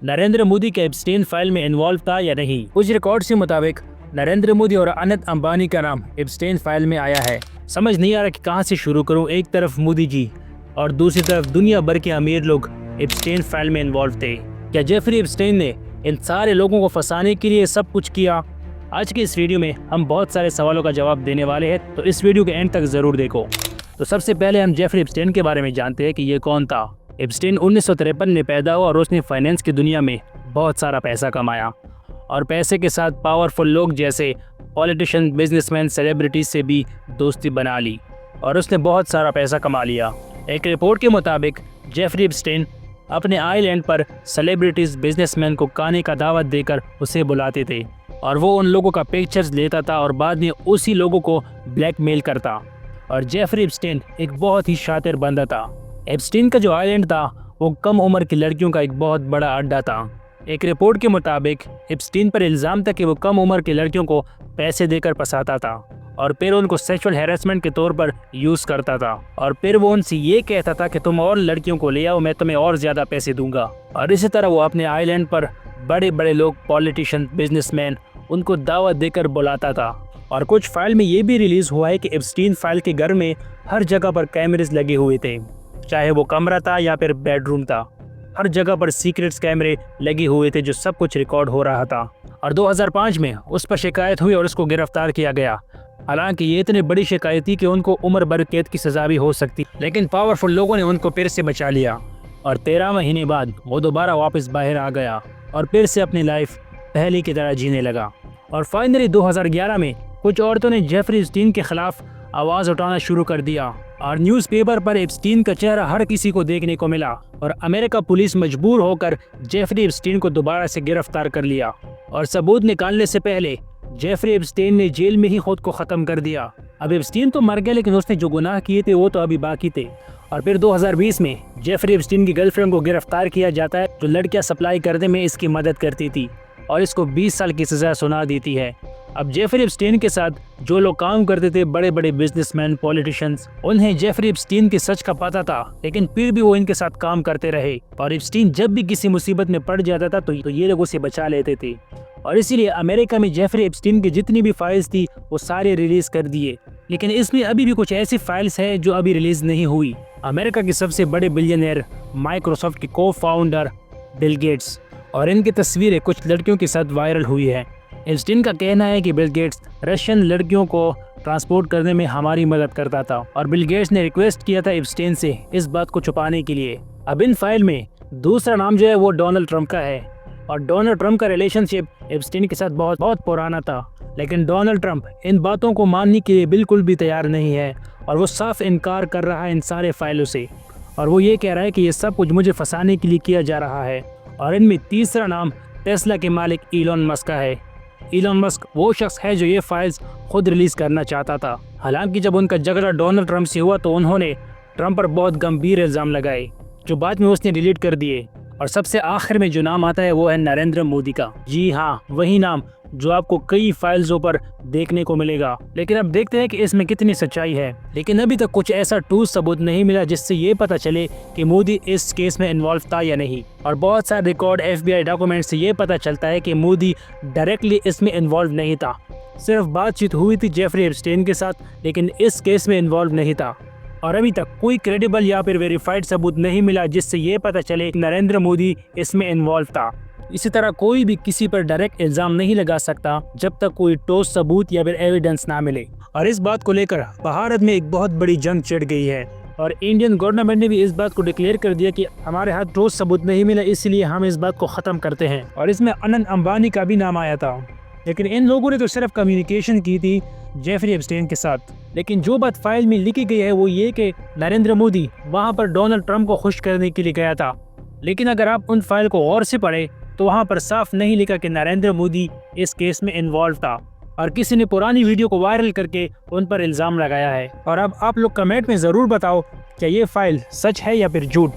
नरेंद्र मोदी के Epstein file में involve था या नहीं। कुछ रिकॉर्ड के मुताबिक नरेंद्र मोदी और अनित अंबानी का नाम एप्स्टीन फाइल में आया है। समझ नहीं आ रहा कि कहां से शुरू करूं। एक तरफ मोदी जी और दूसरी तरफ दुनिया भर के अमीर लोग एप्स्टीन फाइल में इन्वॉल्व थे। क्या जेफरी एप्स्टीन ने इन सारे लोगों को फंसाने के लिए सब कुछ किया? आज के इस वीडियो में हम बहुत सारे सवालों का जवाब देने वाले हैं, तो इस वीडियो के एंड तक जरूर देखो। तो सबसे पहले हम जेफरी एप्स्टीन के बारे में जानते हैं कि ये कौन था। एप्स्टीन 1953 में पैदा हुआ और उसने फाइनेंस की दुनिया में बहुत सारा पैसा कमाया और पैसे के साथ पावरफुल लोग जैसे पॉलिटिशियन, बिजनेसमैन, सेलिब्रिटीज से भी दोस्ती बना ली और उसने बहुत सारा पैसा कमा लिया। एक रिपोर्ट के मुताबिक जेफरी एप्स्टीन अपने आइलैंड पर सेलिब्रिटीज, बिजनेसमैन को खाने का दावत देकर उसे बुलाते थे और वो उन लोगों का पिक्चर्स लेता था और बाद में उसी लोगों को ब्लैकमेल करता। और जेफरी एप्स्टीन एक बहुत ही शातिर बंदा था। एप्स्टीन का जो आइलैंड था वो कम उम्र की लड़कियों का एक बहुत बड़ा अड्डा था। एक रिपोर्ट के मुताबिक एप्स्टीन पर इल्ज़ाम था कि वो कम उम्र की लड़कियों को पैसे देकर फंसाता था और फिर उनको सेक्सुअल हैरेसमेंट के तौर पर यूज़ करता था और फिर वो उनसे ये कहता था कि तुम और लड़कियों को ले आओ, मैं तुम्हें और ज़्यादा पैसे दूंगा। और इसी तरह वो अपने आइलैंड पर बड़े बड़े लोग, पॉलिटिशियन, बिजनेसमैन, उनको दावत देकर बुलाता था। और कुछ फाइल में ये भी रिलीज़ हुआ है कि एप्स्टीन फाइल के घर में हर जगह पर कैमरेज लगे हुए थे, चाहे वो कमरा था या फिर बेडरूम था। हर जगह पर सीक्रेट्स कैमरे लगे हुए थे जो सब कुछ रिकॉर्ड हो रहा था। और 2005 में उस पर शिकायत हुई और उसको गिरफ्तार किया गया। हालांकि ये इतनी बड़ी शिकायत थी कि उनको उम्र भर कैद की सजा भी हो सकती, लेकिन पावरफुल लोगों ने उनको फिर से बचा लिया और 13 महीने बाद वो दोबारा वापस बाहर आ गया और फिर से अपनी लाइफ पहले की तरह जीने लगा। और फाइनली 2011 में कुछ औरतों ने जेफरी एप्स्टीन के खिलाफ आवाज़ उठाना शुरू कर दिया और न्यूज़पेपर पर एप्स्टीन का चेहरा हर किसी को देखने को मिला और अमेरिका पुलिस मजबूर होकर जेफरी एप्स्टीन को दोबारा से गिरफ्तार कर लिया। और सबूत निकालने से पहले जेफरी एप्स्टीन ने जेल में ही खुद को ख़त्म कर दिया। अब एप्स्टीन तो मर गया, लेकिन उसने जो गुनाह किए थे वो तो अभी बाकी थे। और फिर 2020 में जेफरी एप्स्टीन की गर्लफ्रेंड को गिरफ्तार किया जाता है जो लड़कियां सप्लाई करने में इसकी मदद करती थी और इसको 20 साल की सज़ा सुना देती है। अब जेफरी एप्स्टीन के साथ जो लोग काम करते थे, बड़े बड़े बिजनेसमैन, पॉलिटिशियंस, उन्हें जेफरी एप्स्टीन के सच का पता था, लेकिन फिर भी वो इनके साथ काम करते रहे। और एप्स्टीन जब भी किसी मुसीबत में पड़ जाता था तो ये लोग उसे बचा लेते थे और इसीलिए अमेरिका में जेफरी एप्स्टीन की जितनी भी फाइल्स थी वो सारे रिलीज कर दिए। लेकिन इसमें अभी भी कुछ ऐसी फाइल्स है जो अभी रिलीज नहीं हुई। अमेरिका के सबसे बड़े बिलियनर, माइक्रोसॉफ्ट के को फाउंडर बिल गेट्स, और इनकी तस्वीरें कुछ लड़कियों के साथ वायरल हुई है। एप्स्टीन का कहना है कि बिल गेट्स रशियन लड़कियों को ट्रांसपोर्ट करने में हमारी मदद करता था और बिल गेट्स ने रिक्वेस्ट किया था एप्स्टीन से इस बात को छुपाने के लिए। अब इन फाइल में दूसरा नाम जो है वो डोनाल्ड ट्रंप का है और डोनाल्ड ट्रंप का रिलेशनशिप एप्स्टीन के साथ बहुत पुराना था, लेकिन डोनाल्ड ट्रंप इन बातों को मानने के लिए बिल्कुल भी तैयार नहीं है और वो साफ इनकार कर रहा है इन सारे फाइलों से। और वो ये कह रहा है कि ये सब कुछ मुझे फंसाने के लिए किया जा रहा है। और इनमें तीसरा नाम टेस्ला के मालिक इलॉन मस्क का है। इलॉन मस्क वो शख्स है जो ये फाइल्स खुद रिलीज करना चाहता था। हालांकि जब उनका झगड़ा डोनाल्ड ट्रंप से हुआ तो उन्होंने ट्रंप पर बहुत गंभीर इल्ज़ाम लगाए जो बाद में उसने डिलीट कर दिए। और सबसे आखिर में जो नाम आता है वो है नरेंद्र मोदी का। जी हाँ, वही नाम जो आपको कई फाइल्सों पर देखने को मिलेगा। लेकिन अब देखते हैं कि इसमें कितनी सच्चाई है। लेकिन अभी तक कुछ ऐसा ठोस सबूत नहीं मिला जिससे ये पता चले कि मोदी इस केस में इन्वॉल्व था या नहीं। और बहुत सारे रिकॉर्ड, FBI डॉक्यूमेंट से ये पता चलता है कि मोदी डायरेक्टली इसमें इन्वॉल्व नहीं था। सिर्फ बातचीत हुई थी जेफरी एप्स्टीन के साथ, लेकिन इस केस में इन्वॉल्व नहीं था। और अभी तक कोई क्रेडिबल या फिर वेरीफाइड सबूत नहीं मिला जिससे ये पता चले कि नरेंद्र मोदी इसमें इन्वॉल्व था। इसी तरह कोई भी किसी पर डायरेक्ट इल्ज़ाम नहीं लगा सकता जब तक कोई ठोस सबूत या फिर एविडेंस ना मिले। और इस बात को लेकर भारत में एक बहुत बड़ी जंग छिड़ गई है और इंडियन गवर्नमेंट ने भी इस बात को डिक्लेयर कर दिया कि हमारे हाथ ठोस सबूत नहीं मिला, इसलिए हम इस बात को ख़त्म करते हैं। और इसमें अनित अंबानी का भी नाम आया था, लेकिन इन लोगों ने तो सिर्फ कम्युनिकेशन की थी जेफरी एप्स्टीन के साथ। लेकिन जो बात फाइल में लिखी गई है वो ये कि नरेंद्र मोदी वहाँ पर डोनाल्ड ट्रंप को खुश करने के लिए गया था। लेकिन अगर आप उन फाइल को और से पढ़े तो वहाँ पर साफ नहीं लिखा कि नरेंद्र मोदी इस केस में इन्वॉल्व था और किसी ने पुरानी वीडियो को वायरल करके उन पर इल्ज़ाम लगाया है। और अब आप लोग कमेंट में ज़रूर बताओ क्या ये फाइल सच है या फिर झूठ।